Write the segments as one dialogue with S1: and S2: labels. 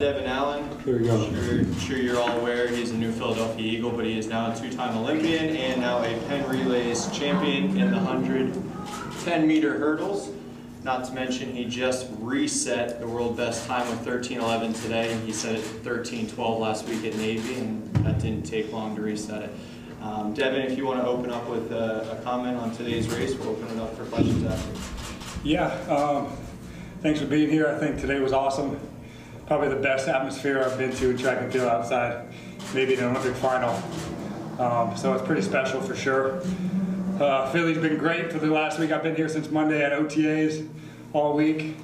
S1: Devon Allen,
S2: Here we go.
S1: sure you're all aware he's a new Philadelphia Eagle, but he is now a two-time Olympian and now a Penn Relays champion in the 110-meter hurdles. Not to mention he just reset the world best time with 13:11 today. He set it 13:12 last week at Navy, and that didn't take long to reset it. Devon, if you want to open up with a comment on today's race, we'll open it up for questions after.
S2: Yeah, thanks for being here. I think today was awesome. Probably the best atmosphere I've been to in track and field outside, maybe an Olympic final. So it's pretty special for sure. Philly's been great for the last week. I've been here since Monday at OTAs all week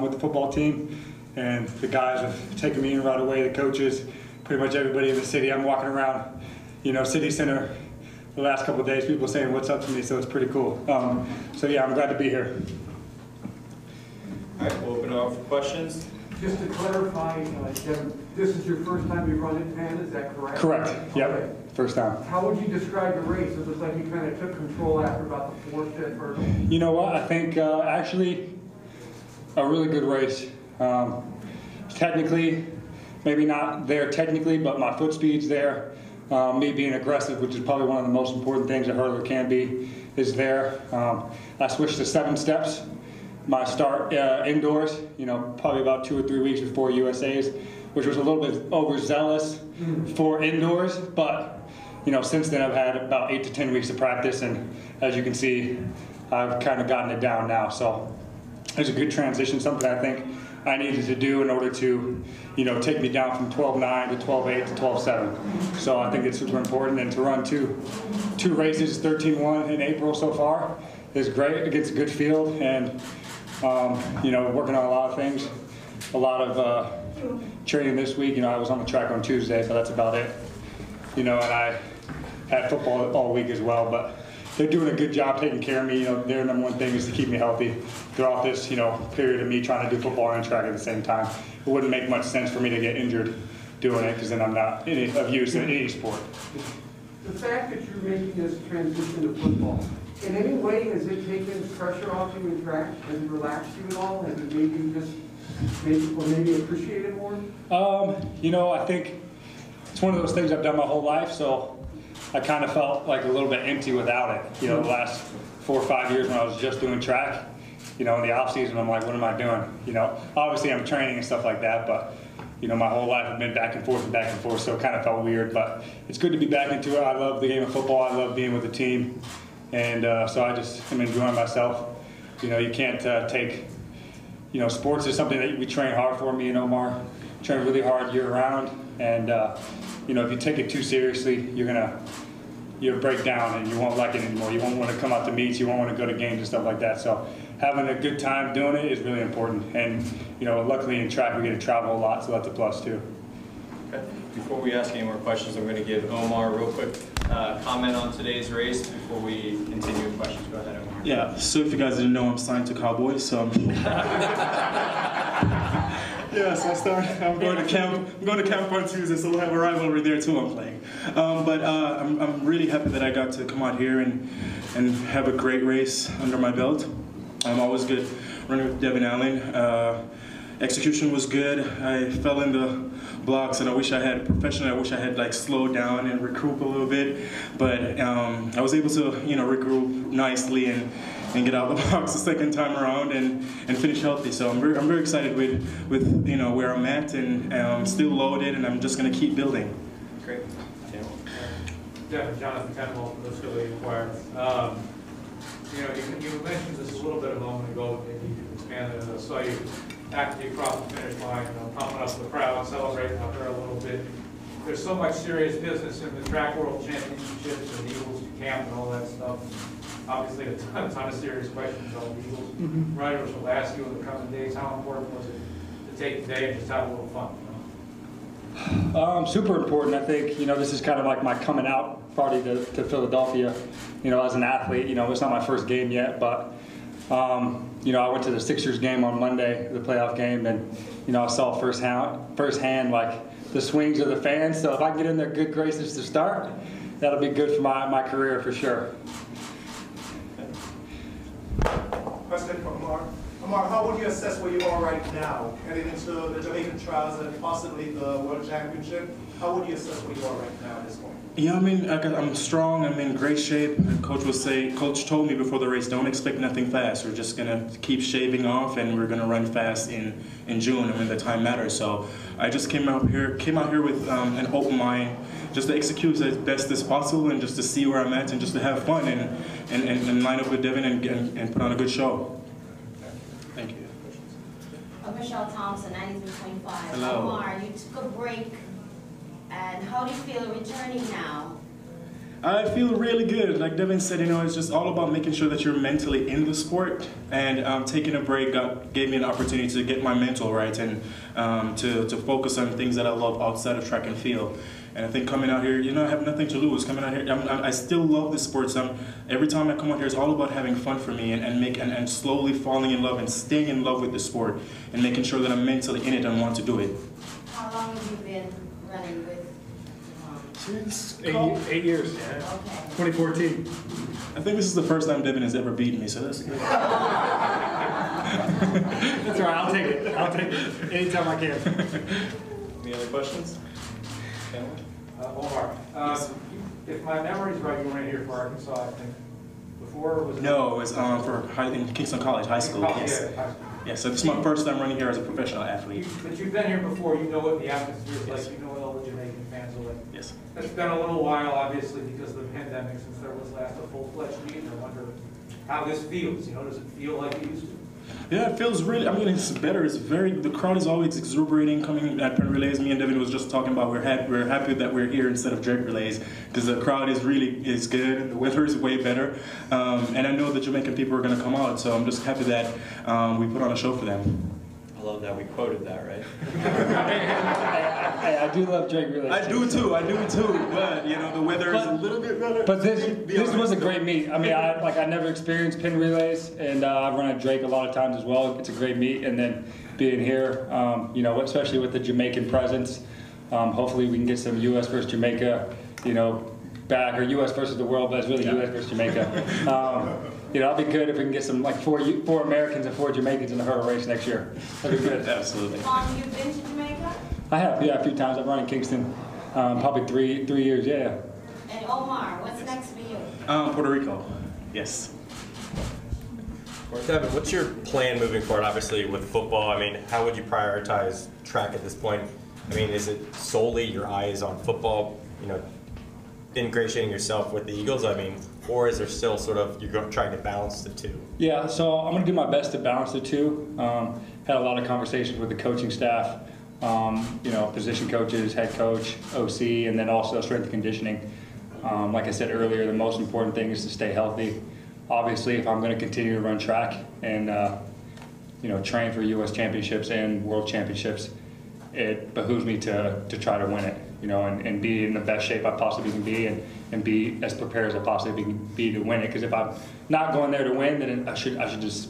S2: with the football team, and the guys have taken me in right away, the coaches, pretty much everybody in the city. I'm walking around, City Center the last couple of days, people saying what's up to me, so it's pretty cool. So yeah, I'm glad to be here.
S1: All right, we'll open it up for questions.
S3: Just to clarify, Devon, this is your first time you've run in Penn, is that correct?
S2: Correct, yep,
S3: Okay.
S2: First time.
S3: How would you describe the race? It looks like you kind of took control after about the fourth, fifth hurdle.
S2: You know what, I think actually a really good race. Technically, maybe not there technically, but my foot speed's there. Me being aggressive, which is probably one of the most important things a hurdler can be, is there. I switched to 7 steps. My start indoors, probably about 2 or 3 weeks before USA's, which was a little bit overzealous for indoors, but since then I've had about 8 to 10 weeks of practice, and as you can see, I've kind of gotten it down now. So it's a good transition, something I think I needed to do in order to, take me down from 12.9 to 12.8 to 12.7. So I think it's super important, and to run two races, 13.1 in April so far, is great. It gets a good field, and working on a lot of things, a lot of training this week. I was on the track on Tuesday, so that's about it. And I had football all week as well, but they're doing a good job taking care of me. Their number one thing is to keep me healthy throughout this, period of me trying to do football and track at the same time. It wouldn't make much sense for me to get injured doing it, because then I'm not of use in any sport.
S3: The fact that you're making this transition to football, in any way has it taken pressure off you in track? Has it relaxed you at all? Has it made you maybe appreciate it more?
S2: I think it's one of those things I've done my whole life, so I kind of felt like a little bit empty without it. The last 4 or 5 years when I was just doing track, in the off season, I'm like, what am I doing? Obviously I'm training and stuff like that, but my whole life I've been back and forth, so it kind of felt weird. But it's good to be back into it. I love the game of football. I love being with the team, and so I just am enjoying myself. You can't take, sports is something that we train hard for. Me and Omar train really hard year round, and if you take it too seriously, you'll break down and you won't like it anymore. You won't want to come out to meets, you won't want to go to games and stuff like that. So having a good time doing it is really important. And luckily in track we get to travel a lot, so that's a plus too.
S1: Okay. Before we ask any more questions, I'm going to give Omar a real quick comment on today's race before we continue with questions. Go ahead, Omar.
S4: Yeah, so if you guys didn't know, I'm signed to Cowboys, so yes, I'm going to camp. I'm going to camp on Tuesday, so we'll have a rivalry there too. I'm playing, but I'm really happy that I got to come out here and have a great race under my belt. I'm always good running with Devon Allen. Execution was good. I fell in the blocks, and I wish I had slowed down and regroup a little bit, but I was able to regroup nicely and get out of the box the second time around and finish healthy. So I'm very excited with where I'm at, and I'm still loaded, and I'm just going to keep building.
S1: Great.
S5: Devon, Jonathan Tenwell from the Philly Inquirer. You mentioned this a little bit a moment ago, maybe you can expand it. I saw you actually across the finish line, pumping up the crowd, celebrating out there a little bit. There's so much serious business in the track world championships and Eagles camp and all that stuff. Obviously, a ton of serious questions on the Eagles. Riders will ask you in the coming days, how important was it to take the day and just have a little fun?
S2: Super important. I think this is kind of like my coming out party to Philadelphia. As an athlete, it's not my first game yet, but I went to the Sixers game on Monday, the playoff game, and I saw firsthand like the swings of the fans. So if I can get in their good graces to start, that'll be good for my career for sure.
S3: Question from Mark.
S6: Omar, how would you assess where you are right now, heading into the Jamaican trials and possibly the World Championship? How would you assess where you are right now at this point?
S4: Yeah, I mean, I'm strong. I'm in great shape. Coach told me before the race, don't expect nothing fast. We're just gonna keep shaving off, and we're gonna run fast in June, when the time matters. So I just came out here with an open mind, just to execute as best as possible, and just to see where I'm at, and just to have fun, and line up with Devon and put on a good show. Thank you.
S7: Michelle Thompson, 93.5.
S4: Hello.
S7: Omar, you took a break, and how do you feel returning now?
S4: I feel really good. Like Devon said, it's just all about making sure that you're mentally in the sport, and taking a break gave me an opportunity to get my mental right, and to focus on things that I love outside of track and field. And I think coming out here, I have nothing to lose. Coming out here, I still love the sport. So every time I come out here, it's all about having fun for me, and slowly falling in love and staying in love with the sport, and making sure that I'm mentally in it and want to do it.
S7: How long have you been running with?
S4: Since
S8: 8 years. Yeah.
S7: Okay.
S8: 2014.
S4: I think this is the first time Devon has ever beaten me, so that's good.
S8: That's all right. I'll take it. I'll take it anytime I can.
S1: Any other questions?
S5: Omar, if my memory's right, you were in here for Arkansas, I think. Before was it?
S4: No, it was in Kingston College, high school. Yes.
S5: Yeah, high school.
S4: Yeah, so this is my first time running here as a professional athlete.
S5: But you've been here before, you know what the atmosphere is like, you know what all the Jamaican fans are like.
S4: Yes.
S5: It's been a little while, obviously, because of the pandemic, since there was last a full-fledged meeting. I wonder how this feels, does it feel like it used to?
S4: Yeah, it feels really, it's better. The crowd is always exuberating coming at Penn Relays. Me and Devon was just talking about we're happy that we're here instead of Drake Relays, because the crowd is good, and the weather is way better. And I know the Jamaican people are going to come out, so I'm just happy that we put on a show for them.
S1: I love that we quoted that, right?
S2: I do love Drake Relays.
S4: I do too, but the weather is a little bit better.
S2: But this was a great meet. I never experienced Penn Relays, and I've run at Drake a lot of times as well. It's a great meet, and then being here, especially with the Jamaican presence, hopefully we can get some U.S. versus Jamaica, back, or U.S. versus the world, but it's really U.S. versus Jamaica. It'll be good if we can get some four Americans and 4 Jamaicans in the hurdle race next year. That'd be good.
S4: Absolutely.
S7: You've been to Jamaica?
S2: I have, a few times. I've run in Kingston, probably three years, yeah.
S7: And Omar, what's next for you?
S4: Puerto Rico, yes.
S9: Devon, what's your plan moving forward, obviously, with football? How would you prioritize track at this point? Is it solely your eyes on football, ingratiating yourself with the Eagles? Or is there still you're trying to balance the two?
S2: Yeah, so I'm going to do my best to balance the two. Had a lot of conversations with the coaching staff, position coaches, head coach, OC, and then also strength and conditioning. Like I said earlier, the most important thing is to stay healthy. Obviously, if I'm going to continue to run track and train for U.S. championships and world championships, it behooves me to try to win it, and be in the best shape I possibly can be, and be as prepared as I possibly can be to win it. Because if I'm not going there to win, then I should just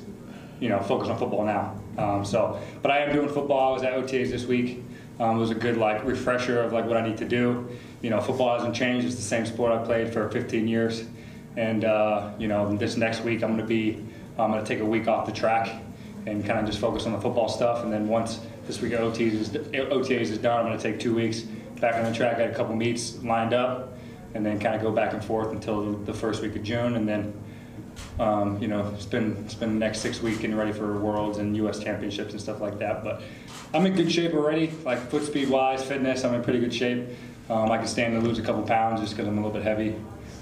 S2: focus on football now. But I am doing football. I was at OTAs this week. It was a good refresher of what I need to do. Football hasn't changed. It's the same sport I played for 15 years. And this next week I'm going to take a week off the track and kind of just focus on the football stuff. And then once this week of OTAs is done, I'm going to take 2 weeks back on the track. I had a couple meets lined up, and then kind of go back and forth until the first week of June, and then spend the next 6 weeks getting ready for Worlds and U.S. championships and stuff like that. But I'm in good shape already, foot speed wise, fitness. I'm in pretty good shape. I can stand to lose a couple pounds just because I'm a little bit heavy.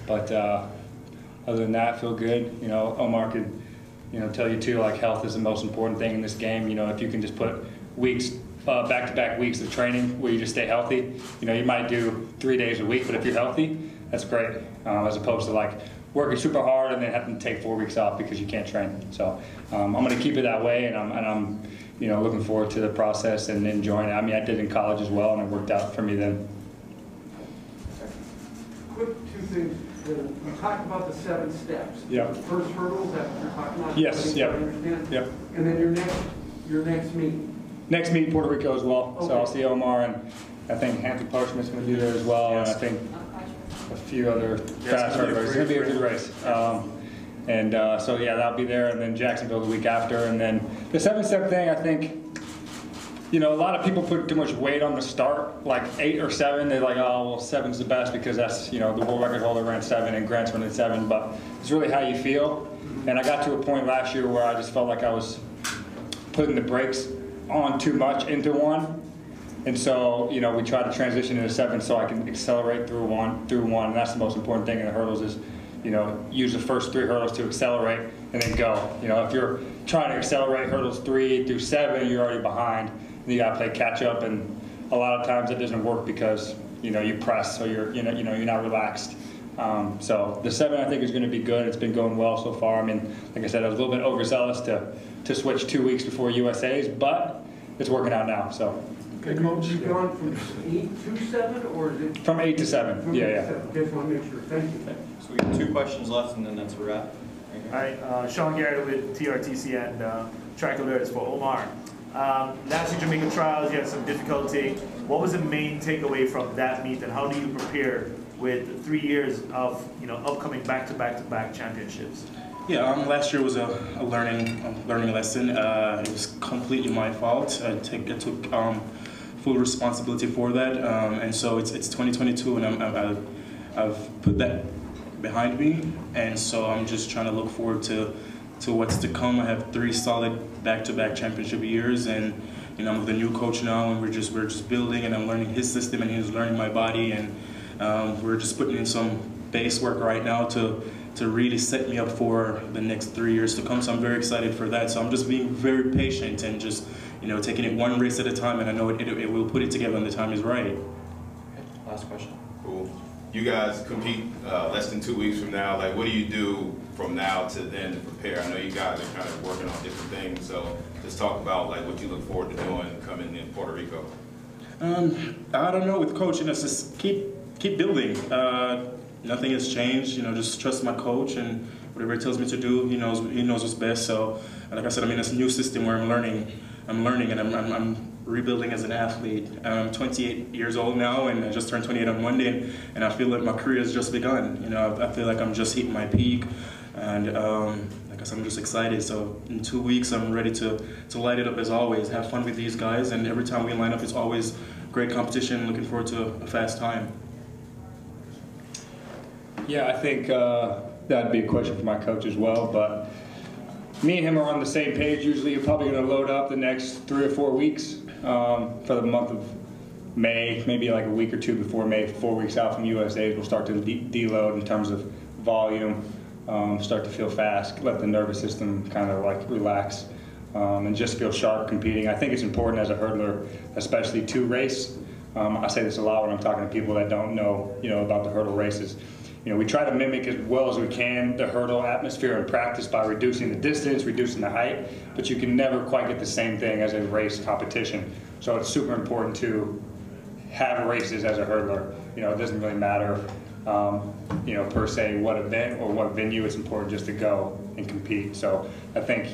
S2: But other than that, I feel good. Omar could tell you too, health is the most important thing in this game. If you can just put weeks, back-to-back weeks of training where you just stay healthy. You might do 3 days a week, but if you're healthy, that's great. As opposed to working super hard and then having to take 4 weeks off because you can't train. So I'm going to keep it that way, and I'm looking forward to the process and enjoying it. I did in college as well, and it worked out for me then.
S3: Quick 2 things. You talked about the 7 steps.
S2: Yep.
S3: The first hurdle that you're talking about.
S2: Yes. Yep.
S3: I understand.
S2: Yep.
S3: And then your next meet.
S2: Next meet, Puerto Rico as well.
S3: Okay.
S2: So I'll see Omar, and I think Hampton Parchment's going to be there as well, and I think a few other fast hurdlers. It's going to be a good race. And so yeah, that'll be there, and then Jacksonville the week after. And then the 7-step thing, I think, you know, a lot of people put too much weight on the start, like 8 or 7. They're like, oh, well, 7's the best because that's, you know, the world record holder ran 7 and Grant's running 7, but it's really how you feel. And I got to a point last year where I just felt like I was putting the brakes on too much into 1. And so, you know, we tried to transition into 7 so I can accelerate through one. And that's the most important thing in the hurdles is, you know, use the first 3 hurdles to accelerate and then go. You know, if you're trying to accelerate hurdles 3 through 7, you're already behind. And you got to play catch up, and a lot of times it doesn't work because, you know, you press, so you're not relaxed. So the 7 I think is going to be good. It's been going well so far. I mean, like I said, I was a little bit overzealous to switch 2 weeks before USA's, but it's working out now. So.
S3: Okay, Coach, you've gone from 8 to 7, or is it?
S2: From 8 to 7.
S3: From 8 to 7. Just want to make sure. Thank you.
S1: So we have 2 questions left, and then that's a wrap.
S10: Hi, Sean Garrett with TRTC and Track Alerts for Omar. Last year Jamaica Trials, you had some difficulty. What was the main takeaway from that meet, and how do you prepare with 3 years of, you know, upcoming back-to-back championships?
S4: Yeah, last year was a learning lesson. It was completely my fault. I took full responsibility for that, and so it's 2022, and I've put that behind me, and so I'm just trying to look forward to what's to come. I have 3 solid back-to-back championship years, and you know, I'm with a new coach now, and we're just building, and I'm learning his system, and he's learning my body, and we're just putting in some base work right now to really set me up for the next 3 years to come. So I'm very excited for that. So I'm just being very patient and just, you know, taking it 1 race at a time, and I know it will put it together when the time is right.
S1: Okay. Last question.
S11: Cool. You guys compete less than 2 weeks from now. Like, what do you do from now to then to prepare? I know you guys are kind of working on different things, so just talk about like what you look forward to doing coming in Puerto Rico.
S4: I don't know. With coach, you know, just keep building. Nothing has changed. You know, just trust my coach, and whatever he tells me to do, he knows what's best. So, like I said, I'm in this new system where I'm learning, and I'm rebuilding as an athlete. I'm 28 years old now, and I just turned 28 on Monday, and I feel like my career has just begun. You know, I feel like I'm just hitting my peak, and like I said, I'm just excited. So in 2 weeks, I'm ready to light it up as always, have fun with these guys, and every time we line up, it's always great competition. Looking forward to a fast time.
S2: Yeah, I think that'd be a question for my coach as well, but me and him are on the same page. Usually you're probably going to load up the next 3 or 4 weeks for the month of May, maybe like a week or 2 before May, 4 weeks out from USA's, we'll start to deload in terms of volume, start to feel fast, let the nervous system kind of like relax, and just feel sharp competing. I think it's important as a hurdler, especially to race. I say this a lot when I'm talking to people that don't know, about the hurdle races. You know, we try to mimic as well as we can the hurdle atmosphere in practice by reducing the distance, reducing the height, but you can never quite get the same thing as a race competition. So it's super important to have races as a hurdler. You know, it doesn't really matter, per se what event or what venue. It's important just to go and compete. So I think,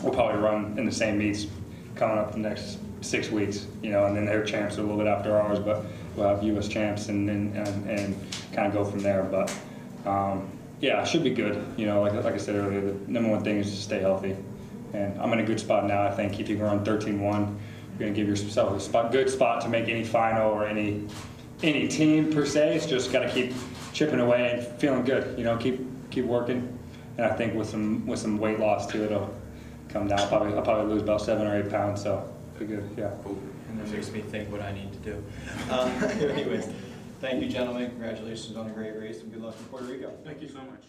S2: we'll probably run in the same meets coming up the next 6 weeks, and then their champs are a little bit after ours, but we'll have U.S. champs and kind of go from there. But yeah, it should be good. Like I said earlier, the #1 thing is to stay healthy. And I'm in a good spot now, I think. If you can run 13-1, you're going to give yourself a good spot to make any final or any team per se. It's just got to keep chipping away and feeling good. Keep working. And I think with some weight loss too, it'll come down. I'll probably lose about 7 or 8 pounds. So be good. Yeah.
S1: And that makes me think what I need to do. Anyways, thank you, gentlemen. Congratulations on a great race, and good luck in Puerto Rico.
S4: Thank you so much.